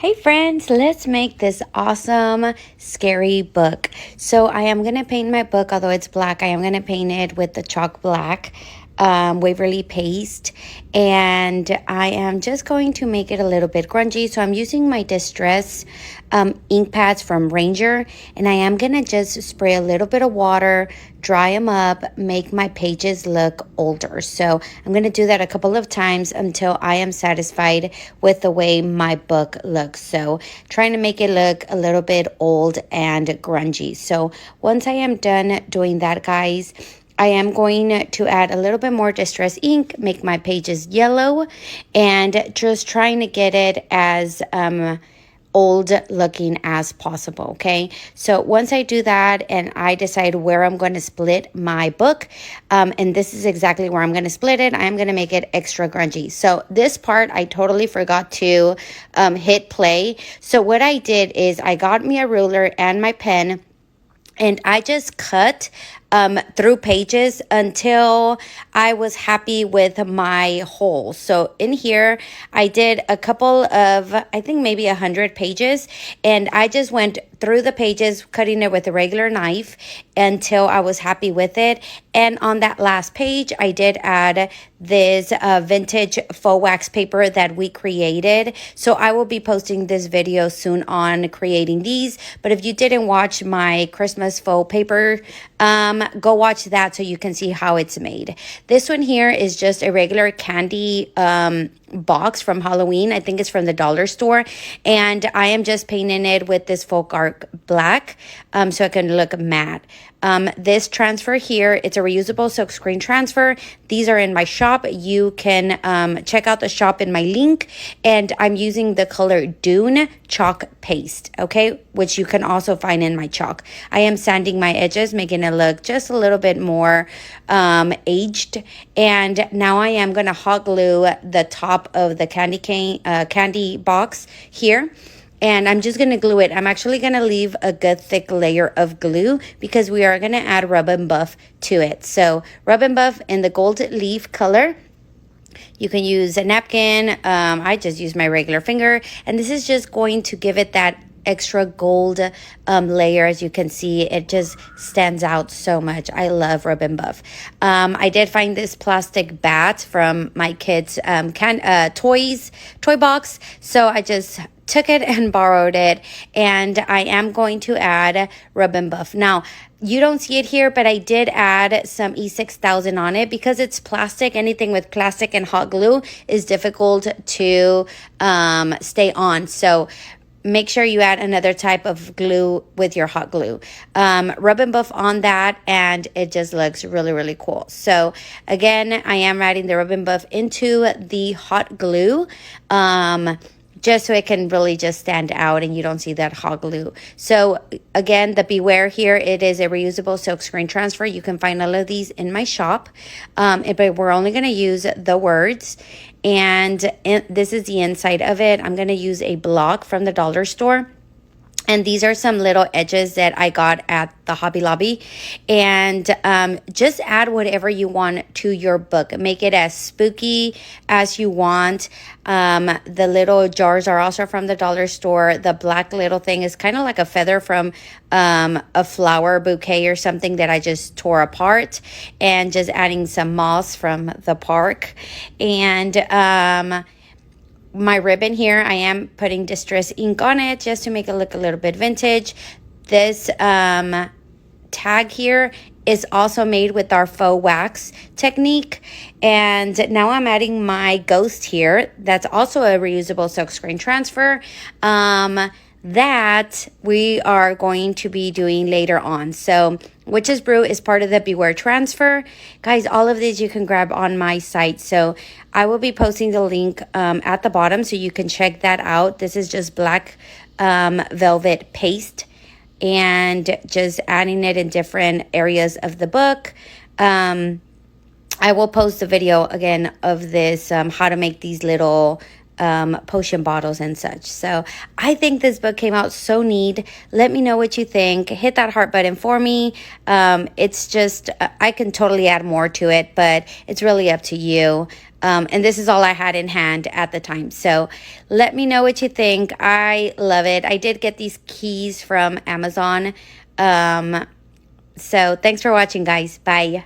Hey friends, let's make this awesome scary book. So I am going to paint my book, although it's black, I am going to paint it with the chalk black Waverly paste, and I am just going to make it a little bit grungy. So I'm using my Distress ink pads from Ranger, and I am going to just spray a little bit of water, dry them up, make my pages look older. So I'm going to do that a couple of times until I am satisfied with the way my book looks. So trying to make it look a little bit old and grungy. So once I am done doing that, guys, I am going to add a little bit more Distress ink, make my pages yellow, and just trying to get it as old looking as possible. Okay, so once I do that and I decide where I'm going to split my book, and this is exactly where I'm going to split it, I'm going to make it extra grungy. So this part I totally forgot to hit play. So what I did is I got me a ruler and my pen, and I just cut through pages until I was happy with my hole. So in here, I did a couple of, I think maybe 100 pages, and I just went through the pages, cutting it with a regular knife until I was happy with it. And on that last page, I did add this vintage faux wax paper that we created. So I will be posting this video soon on creating these. But if you didn't watch my Christmas faux paper, go watch that so you can see how it's made. This one here is just a regular candy box from Halloween. I think it's from the dollar store, and I am just painting it with this Folk Art black so it can look matte. This transfer here, it's a reusable silk screen transfer. These are in my shop. You can check out the shop in my link, and I'm using the color Dune chalk paste, okay, which you can also find in my chalk. I am sanding my edges, making it look just a little bit more aged, and now I am going to hot glue the top of the candy box here. And I'm just going to glue it. I'm actually going to leave a good thick layer of glue because we are going to add Rub 'n Buff to it. So Rub 'n Buff in the gold leaf color. You can use a napkin. I just use my regular finger. And this is just going to give it that extra gold layer. As you can see, it just stands out so much. I love Rub 'n Buff. I did find this plastic bat from my kids' toy box. So I just took it and borrowed it, and I am going to add Rub 'n Buff. Now, you don't see it here, but I did add some E6000 on it because it's plastic. Anything with plastic and hot glue is difficult to stay on. So make sure you add another type of glue with your hot glue. Rub 'n Buff on that, and it just looks really, really cool. So again, I am adding the Rub 'n Buff into the hot glue. Just so it can really just stand out and you don't see that hot glue. So again, the Beware here, it is a reusable silk screen transfer. You can find all of these in my shop, but we're only going to use the words. And this is the inside of it. I'm going to use a block from the dollar store. And these are some little edges that I got at the Hobby Lobby. And just add whatever you want to your book. Make it as spooky as you want. The little jars are also from the dollar store. The black little thing is kind of like a feather from a flower bouquet or something that I just tore apart. And just adding some moss from the park. And my ribbon here, I am putting Distress ink on it just to make it look a little bit vintage. This tag here is also made with our faux wax technique. And now I'm adding my ghost here. That's also a reusable silk screen transfer. That we are going to be doing later on. So Witch's Brew is part of the Beware transfer. Guys, all of these you can grab on my site. So I will be posting the link at the bottom so you can check that out. This is just black velvet paste and just adding it in different areas of the book. I will post a video again of this, how to make these little potion bottles and such. So I think this book came out so neat. Let me know what you think. Hit that heart button for me. It's just, I can totally add more to it, but it's really up to you. And this is all I had in hand at the time. So let me know what you think. I love it. I did get these keys from Amazon. So thanks for watching, guys. Bye.